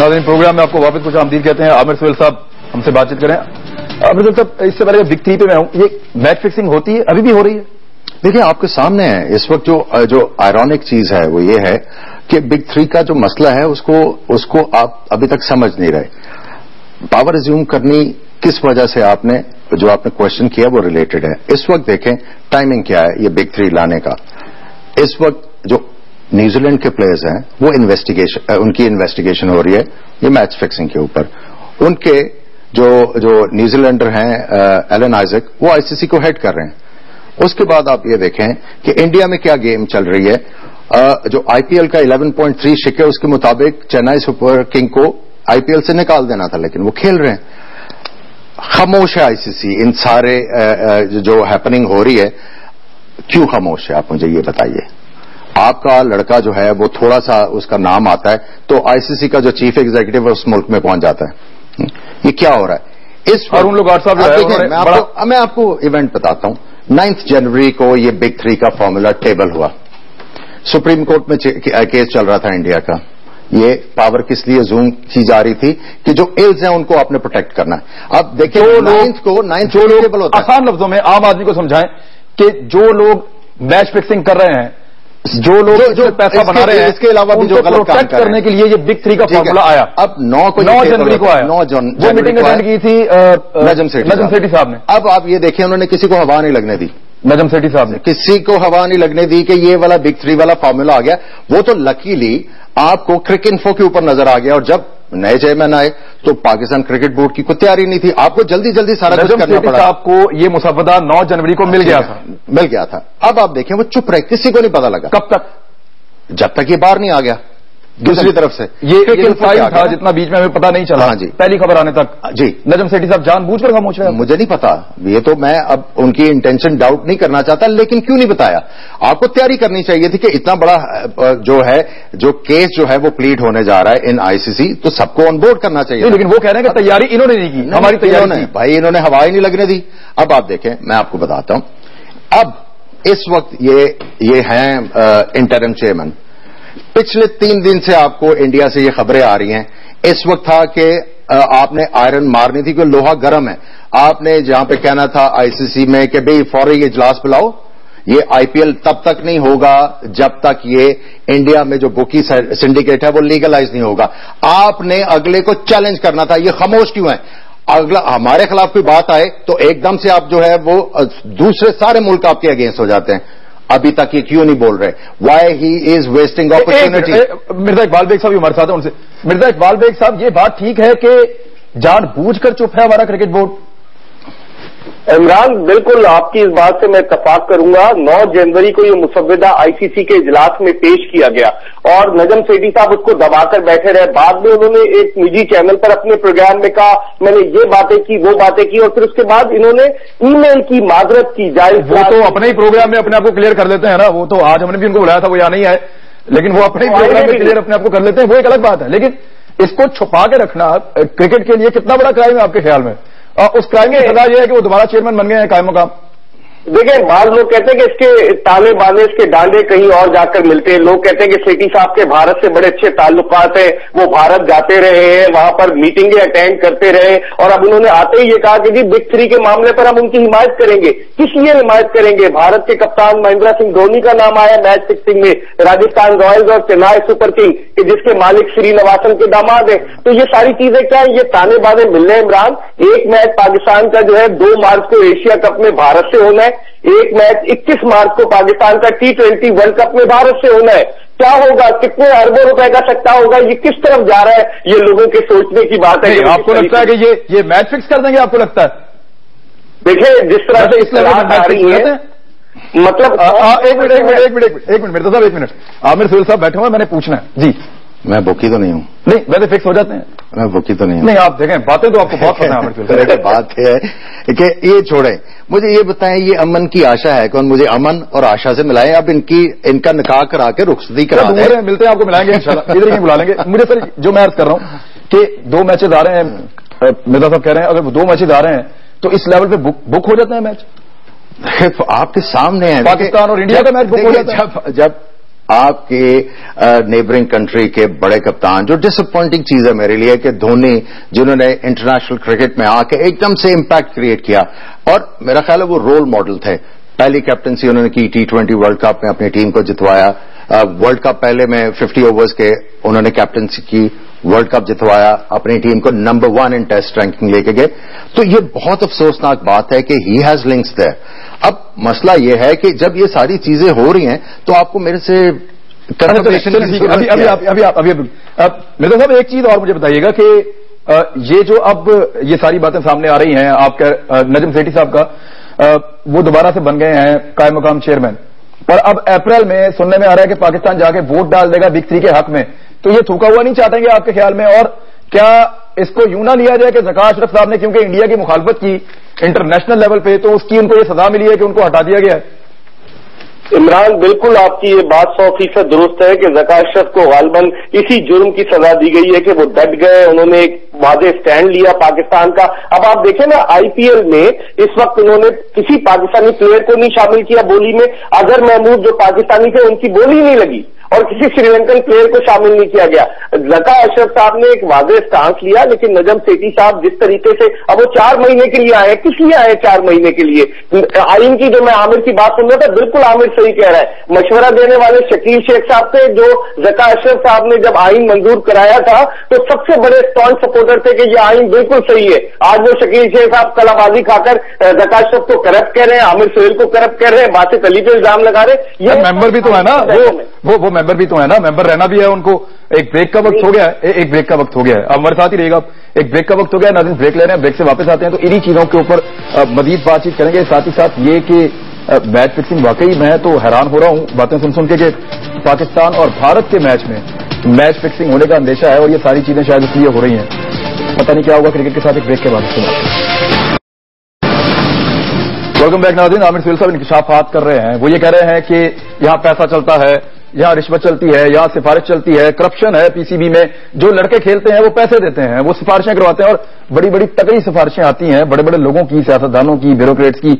ناظرین پروگرام میں آپ کو واپس خوش آمدید کہتے ہیں. عامر سہیل صاحب ہم سے بات چیت کریں. عامر سہیل صاحب اس سے پہلے بگ تھری پہ میں ہوں, یہ میچ فکسنگ ہوتی ہے, ابھی بھی ہو رہی ہے؟ دیکھیں آپ کے سامنے ہے اس وقت جو آئرونک چیز ہے وہ یہ ہے کہ بگ تھری کا جو مسئلہ ہے اس کو آپ ابھی تک سمجھ نہیں رہے. پاور ریزیوم کرنی کس وجہ سے آپ نے کوشچن کیا وہ ریلیٹڈ ہے. اس وقت دیکھیں ٹائمنگ کیا ہے یہ بگ تھری لانے کا. اس وقت جو نیوزی لینڈ کے پلیئرز ہیں وہ ان کی انویسٹیگیشن ہو رہی ہے یہ میچ فکسنگ کے اوپر. ان کے جو نیوزی لینڈر ہیں ایلن آئزک وہ آئی سی سی کو ہیڈ کر رہے ہیں. اس کے بعد آپ یہ دیکھیں کہ انڈیا میں کیا گیم چل رہی ہے. جو آئی پی ایل کا 11.3 شکے اس کے مطابق چنئی سپر کنگ کو آئی پی ایل سے نکال دینا تھا لیکن وہ کھیل رہے ہیں. خاموش ہے آئی سی سی ان سارے جو ہیپننگ ہو رہی ہے. کیوں خاموش ہے آپ مجھے یہ بتائیے. آپ کا لڑکا جو ہے وہ تھوڑا سا اس کا نام آتا ہے تو آئی سی سی کا جو چیف ایگزیکٹو ہے اس ملک میں پہنچ جاتا ہے. یہ کیا ہو رہا ہے اور ان لوگ میں آپ کو ایونٹ بتاتا ہوں. 9 جنوری کو یہ بگ تھری کا فارمولا ٹیبل ہوا. سپریم کورٹ میں کیس چل رہا تھا انڈیا کا. یہ پاور کس لیے زوم کی جا رہی تھی کہ جو ایلز ہیں ان کو آپ نے پروٹیکٹ کرنا ہے. اب دیکھیں جو لوگ آسان لفظوں میں عام آدمی کو سمجھائیں کہ جو لوگ میچ فکسنگ کر رہے ہیں, جو لوگ پیسہ بنا رہے ہیں, اس کے علاوہ بھی جو غلط کام کرنے کے لیے یہ بگ تھری کا فارمولا آیا. اب 9 جنوری کو آیا. 9 جو میٹنگ اٹینڈ کی تھی نجم سیٹھی صاحب نے. اب آپ یہ دیکھیں انہوں نے کسی کو ہوا نہیں لگنے دی. نجم سیٹھی صاحب نے کسی کو ہوا نہیں لگنے دی کہ یہ والا بگ تھری والا فارمولا آ گیا. وہ تو لکیلی آپ کو کرک انفو کے اوپر نظر آ گیا. اور جب نئے چیئرمین آئے تو پاکستان کرکٹ بورڈ کی کوئی تیاری نہیں تھی. آپ کو جلدی سارا کچھ کرنا پڑا. آپ کو یہ مسودہ 9 جنوری کو مل گیا تھا. اب آپ دیکھیں وہ چپ رہے, کسی کو نہیں پتا لگا. کب تک؟ جب تک یہ باہر نہیں آ گیا. دوسری طرف سے یہ تھا جتنا بیچ میں ہمیں پتا نہیں چلا. ہاں جی, پہلی خبر آنے تک. جی نجم سیٹھی صاحب جان بوجھ کر خاموش رہے. مجھے نہیں پتا, یہ تو میں اب ان کی انٹینشن ڈاؤٹ نہیں کرنا چاہتا, لیکن کیوں نہیں بتایا. آپ کو تیاری کرنی چاہیے تھی کہ اتنا بڑا جو کیس جو ہے وہ پلیڈ ہونے جا رہا ہے ان آئی سی سی, تو سب کو آن بورڈ کرنا چاہیے. لیکن وہ کہہ رہے ہیں کہ تیاری انہوں نے نہیں کی. ہماری تیاری بھائی انہوں نے ہوا ہی نہیں لگنے دی. اب آپ دیکھیں میں آپ کو بتاتا ہوں. اب اس وقت یہ ہیں انٹرم چیئرمین. پچھلے 3 دن سے آپ کو انڈیا سے یہ خبریں آ رہی ہیں. اس وقت تھا کہ آپ نے آئرن مارنی تھی کہ لوہا گرم ہے. آپ نے جہاں پہ کہنا تھا آئی سی سی میں کہ بھئی فوری اجلاس بلاؤ. یہ آئی پی ایل تب تک نہیں ہوگا جب تک یہ انڈیا میں جو بوکی سنڈیکیٹ ہے وہ لیگلائز نہیں ہوگا. آپ نے اگلے کو چیلنج کرنا تھا. یہ خاموش کیوں ہے؟ اگلا ہمارے خلاف کوئی بات آئے تو ایک دم سے آپ جو ہے وہ دوسرے سارے ملک آپ کے اگینسٹ ہو جاتے ہیں. ابھی تک یہ کیوں نہیں بول رہے؟ Why he is wasting opportunity. Mirza Iqbal Baig sahab ہمارے ساتھ ہیں, ان سے مرزا اقبال بیگ صاحب یہ بات ٹھیک ہے کہ جان بوجھ کر چپ ہے ہمارا کرکٹ بورڈ؟ عمران بالکل آپ کی اس بات سے میں اتفاق کروں گا. 9 جنوری کو یہ مسودہ آئی سی سی کے اجلاس میں پیش کیا گیا اور نجم سیٹھی صاحب اس کو دبا کر بیٹھے رہے. بعد میں انہوں نے ایک نجی چینل پر اپنے پروگرام میں کہا میں نے یہ باتیں کی وہ باتیں کی, اور پھر اس کے بعد انہوں نے ای میل کی معذرت کی. جائز وہ تو اپنے ہی پروگرام میں اپنے آپ کو کلیئر کر لیتے ہیں نا. وہ تو آج ہم نے بھی ان کو بلایا تھا, وہ یہاں نہیں آئے, لیکن وہ اپنے ہی پروگرام میں کلیئر اپنے آپ کو کر لیتے ہیں. وہ ایک الگ بات ہے, لیکن اس کو چھپا کے رکھنا کرکٹ کے لیے کتنا بڑا کرائم ہے آپ کے خیال میں؟ اس کرائم کی سزا یہ ہے کہ وہ دوبارہ چیئرمین بن گئے ہیں قائم مقام. دیکھیں بعض لوگ کہتے ہیں کہ اس کے تالے بانے اس کے ڈانڈے کہیں اور جا کر ملتے ہیں. لوگ کہتے ہیں کہ سیٹھی صاحب کے بھارت سے بڑے اچھے تعلقات ہیں, وہ بھارت جاتے رہے ہیں, وہاں پر میٹنگیں اٹینڈ کرتے رہے, اور اب انہوں نے آتے ہی یہ کہا کہ جی بگ تھری کے معاملے پر ہم ان کی حمایت کریں گے. کس لیے حمایت کریں گے؟ بھارت کے کپتان مہندر سنگھ دھونی کا نام آیا میچ فکسنگ میں, راجستھان رائلز اور چنئی سپر کنگ کہ جس کے مالک سری نواسن کے داماد ہیں. تو یہ ساری چیزیں کیا ہیں؟ یہ تانے بانے مل رہے ہیں. عمران ایک میچ پاکستان کا جو ہے 2 مارچ کو ایشیا کپ میں بھارت سے ہونا ہے, ایک میچ 21 مارچ کو پاکستان کا T20 ورلڈ کپ میں بھارت سے ہونا ہے. کیا ہوگا؟ کتنے اربوں روپے کا سکتا ہوگا؟ یہ کس طرف جا رہا ہے؟ یہ لوگوں کے سوچنے کی بات ہے. آپ کو لگتا ہے کہ یہ میچ فکس کر دیں گے؟ آپ کو لگتا ہے؟ دیکھیں جس طرح سے اصطلاحات آ رہی ہیں, مطلب ایک منٹ مرزا صاحب, 1 منٹ. عامر سہیل صاحب بیٹھے ہوئے, میں نے پوچھنا ہے. جی میں بوکی تو نہیں ہوں. نہیں ویسے فکس ہو جاتے ہیں. میں بوکی تو نہیں ہوں. نہیں آپ دیکھیں باتیں تو آپ کو بہت پسند ہیں عامر سہیل صاحب. بات ہے کہ یہ چھوڑیں, مجھے یہ بتائیں یہ امن کی آشا ہے کون؟ مجھے امن اور آشا سے ملائیں. اب ان کا نکاح کرا کے رخصتی کرا دیں. ملتے ہیں آپ کو ملائیں گے انشاءاللہ, ادھر ہی بلا لیں گے. مجھے سر جو میں عرض کر رہا ہوں کہ 2 میچز آ رہے ہیں, مرزا صاحب کہہ رہے ہیں اگر وہ 2 میچز آ رہے ہیں تو اس لیول پہ بک ہو جاتے ہیں میچ. آپ کے سامنے ہے پاکستان اور انڈیا کا میچ بک ہو جاتا ہے. جب آپ کے نیبرنگ کنٹری کے بڑے کپتان, جو ڈس اپوائنٹنگ چیز ہے میرے لیے کہ دھونی جنہوں نے انٹرنیشنل کرکٹ میں آ کے ایک دم سے امپیکٹ کریٹ کیا, اور میرا خیال ہے وہ رول ماڈل تھے. پہلی کیپٹنسی انہوں نے کی T20 ورلڈ کپ میں اپنی ٹیم کو جتوایا. ورلڈ کپ پہلے میں 50 اوورز کے انہوں نے کیپٹنسی کی, ورلڈ کپ جتوایا, اپنی ٹیم کو نمبر 1 ان ٹیسٹ رینکنگ لے کے گئے. تو یہ بہت افسوسناک بات ہے کہ ہی ہیز لنکس دیر. اب مسئلہ یہ ہے کہ جب یہ ساری چیزیں ہو رہی ہیں تو آپ کو میرے سے مرزا صاحب ایک چیز اور مجھے بتائیے گا کہ یہ جو اب یہ ساری باتیں سامنے آ رہی ہیں, آپ کا نجم سیٹھی صاحب کا وہ دوبارہ سے بن گئے ہیں قائم مقام چیئرمین, اور اب اپریل میں سننے میں آ رہا ہے کہ پاکستان جا کے ووٹ ڈال دے گا بگ 3 کے حق میں, تو یہ تھوکا ہوا نہیں چاہتے گے آپ کے خیال میں؟ اور کیا اس کو یوں نہ لیا جائے کہ ذکا اشرف صاحب نے کیونکہ انڈیا کی مخالفت کی انٹرنیشنل لیول پہ, تو اس کی ان کو یہ سزا ملی ہے کہ ان کو ہٹا دیا گیا ہے؟ عمران, بالکل آپ کی یہ بات 100% درست ہے کہ ذکا اشرف کو غالباً اسی جرم کی سزا دی گئی ہے کہ وہ ڈٹ گئے, انہوں نے ایک واضح سٹینڈ لیا پاکستان کا. اب آپ دیکھیں نا IPL میں اس وقت انہوں نے کسی پاکستانی پلیئر کو نہیں شامل کیا بولی میں. اظہر محمود جو پاکستانی تھے ان کی بولی نہیں لگی, اور کسی سری لنکن پلیئر کو شامل نہیں کیا گیا. ذکا اشرف صاحب نے ایک واضح سٹانس لیا, لیکن نجم سیٹھی صاحب جس طریقے سے اب وہ 4 مہینے کے لیے آئے, کس لیے آئے 4 مہینے کے لیے؟ آئین کی جو میں عامر کی بات سن رہا تھا, بالکل عامر صحیح کہہ رہا ہے. مشورہ دینے والے شکیل شیخ صاحب تھے, جو ذکا اشرف صاحب نے جب آئین منظور کرایا تھا تو سب سے بڑے اسٹانس سپورٹر تھے کہ یہ آئین بالکل صحیح ہے. آج وہ شکیل شیخ صاحب کلا بازی کھا کر ذکا اشرف کو کرپٹ کہہ رہے ہیں, عامر سہیل کو کرپٹ کہہ رہے ہیں, باسط علی پہ الزام لگا رہے. یہ ممبر بھی تو ہے نا, وہ ممبر بھی تو ہے نا, ممبر رہنا بھی ہے ان کو. ایک بریک کا وقت ہو گیا ہے, ایک بریک کا وقت ہو گیا ہے, اب ہمارے ساتھ ہی رہے گا. ایک بریک کا وقت ہو گیا ہے, ناظرین بریک لے رہے ہیں, بریک سے واپس آتے ہیں تو انہی چیزوں کے اوپر مزید بات چیت کریں گے. ساتھ ہی ساتھ یہ کہ میچ فکسنگ, واقعی میں تو حیران ہو رہا ہوں باتیں سن کے کہ پاکستان اور بھارت کے میچ میں میچ فکسنگ ہونے کا اندیشہ ہے, اور یہ ساری چیزیں شاید اس لیے ہو رہی ہیں. پتہ نہیں کیا ہوگا کرکٹ کے ساتھ. ایک بریک کے بعد ویلکم بیک ناظرین. عامر سہیل صاحب انکشافات کر رہے ہیں. وہ یہ کہہ رہے ہیں کہ یہاں پیسہ چلتا ہے, یہاں رشوت چلتی ہے, یہاں سفارش چلتی ہے, کرپشن ہے PCB میں. جو لڑکے کھیلتے ہیں وہ پیسے دیتے ہیں, وہ سفارشیں کرواتے ہیں, اور بڑی بڑی تگڑی سفارشیں آتی ہیں بڑے بڑے لوگوں کی, سیاستدانوں کی, بیوروکریٹس کی,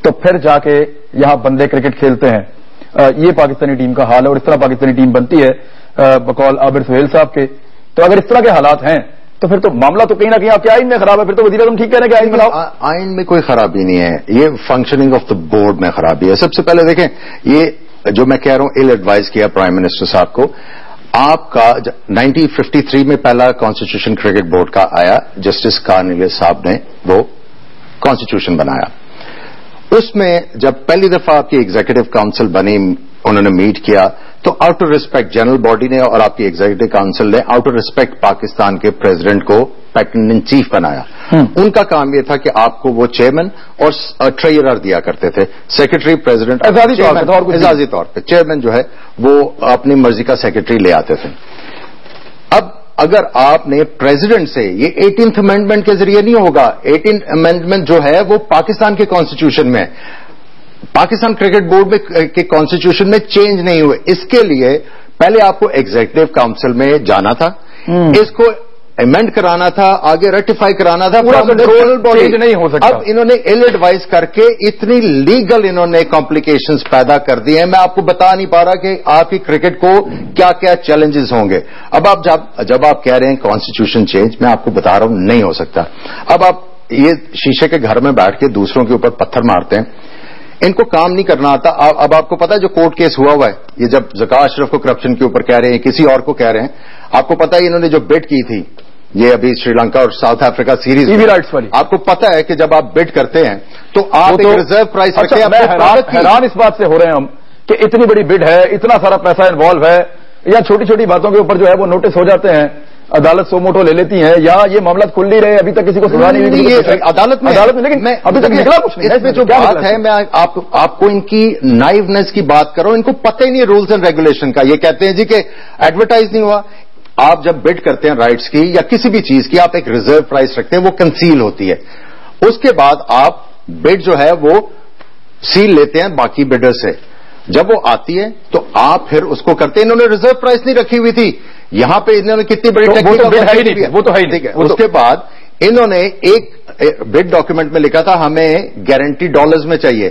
تو پھر جا کے یہاں بندے کرکٹ کھیلتے ہیں. یہ پاکستانی ٹیم کا حال ہے, اور اس طرح پاکستانی ٹیم بنتی ہے بقول عابر سہیل صاحب کے. تو اگر اس طرح کے حالات ہیں تو پھر تو معاملہ تو کہیں نہ کہیں آپ کے آئین میں خراب ہے. پھر تو وزیر اعظم ٹھیک کہہ رہے ہیں کہ آئین بناؤ. آئین میں کوئی خرابی نہیں ہے, یہ فنکشننگ آف دا بورڈ میں خرابی ہے. سب سے پہلے دیکھیں, یہ جو میں کہہ رہا ہوں ایل ایڈوائز کیا پرائم منسٹر صاحب کو. آپ کا 1953 میں پہلا کانسٹیٹیوشن کرکٹ بورڈ کا آیا, جسٹس کارنیلیس صاحب نے وہ کانسٹیٹیوشن بنایا. اس میں جب پہلی دفعہ آپ کی ایگزیکٹو کاؤنسل بنی, انہوں نے میٹ کیا, تو out of respect general body نے اور آپ کی ایگزیکٹو کاؤنسل نے آؤٹ آف ریسپیکٹ پاکستان کے پریزیڈنٹ کو پیٹرن ان چیف بنایا. ان کا کام یہ تھا کہ آپ کو وہ چیئرمین اور ٹریئرر دیا کرتے تھے, سیکرٹری پریزیڈنٹ اعزازی طور پہ, چیئرمین جو ہے وہ اپنی مرضی کا سیکرٹری لے آتے تھے. اب اگر آپ نے پریزیڈنٹ سے, یہ 18th امینڈمنٹ کے ذریعے نہیں ہوگا. 18th امینڈمنٹ جو ہے وہ پاکستان کے کانسٹیٹیوشن میں, پاکستان کرکٹ بورڈ میں کے کانسٹیٹیوشن میں چینج نہیں ہوئے. اس کے لیے پہلے آپ کو ایگزیکٹو کاؤنسل میں جانا تھا, اس کو امینڈ کرانا تھا, آگے ریٹیفائی کرانا تھا. پورا کنٹرول باڈی نہیں ہو سکتا. اب انہوں نے ایل ایڈوائز کر کے اتنی لیگل انہوں نے کمپلیکیشنز پیدا کر دی ہیں, میں آپ کو بتا نہیں پا رہا کہ آپ کی کرکٹ کو کیا کیا چیلنجز ہوں گے. اب آپ جب آپ کہہ رہے ہیں کانسٹیٹیوشن چینج, میں آپ کو بتا رہا ہوں نہیں ہو سکتا. اب آپ یہ شیشے کے گھر میں بیٹھ کے دوسروں کے اوپر پتھر مارتے ہیں, ان کو کام نہیں کرنا آتا. اب آپ کو پتا ہے جو کورٹ کیس ہوا ہے, یہ جب ذکا اشرف کو کرپشن کے اوپر کہہ رہے ہیں, کسی اور کو کہہ رہے ہیں, آپ کو پتا ہے انہوں نے جو بڈ کی تھی, یہ ابھی سری لنکا اور ساؤتھ افریقہ سیریز رائٹس والی, آپ کو پتا ہے کہ جب آپ بڈ کرتے ہیں تو آپ ریزرو پرائز رکھتے ہیں. حیران اس بات سے ہو رہے ہیں ہم کہ اتنی بڑی بڈ ہے, اتنا سارا پیسہ انوالو ہے, یا چھوٹی چھوٹی باتوں کے اوپر جو ہے وہ نوٹس ہو جاتے ہیں, عدالت سو موٹو لے لیتی ہے, یا یہ معاملات کھل نہیں رہے, ابھی تک کسی کو سزا نہیں ملی عدالت میں, لیکن ابھی تک نکلا کچھ نہیں. اس میں جو بات ہے, میں آپ کو ان کی نائونیس کی بات کر رہا ہوں, ان کو پتہ ہی نہیں رولز اینڈ ریگولیشن کا. یہ کہتے ہیں جی کہ ایڈورٹائز نہیں ہوا. آپ جب بڈ کرتے ہیں رائٹس کی یا کسی بھی چیز کی, آپ ایک ریزرو پرائز رکھتے ہیں, وہ کنسیل ہوتی ہے. اس کے بعد آپ بڈ جو ہے وہ سیل لیتے ہیں باقی بڈر سے. جب وہ آتی ہے تو آپ پھر اس کو کرتے ہیں. انہوں نے ریزرو پرائز نہیں رکھی ہوئی تھی یہاں پہ, انہوں نے کتنی بڑی ٹیکنیکل, وہ تو ہے ہی. اس کے بعد انہوں نے ایک بڈ ڈاکیومنٹ میں لکھا تھا ہمیں گارنٹی ڈالرز میں چاہیے.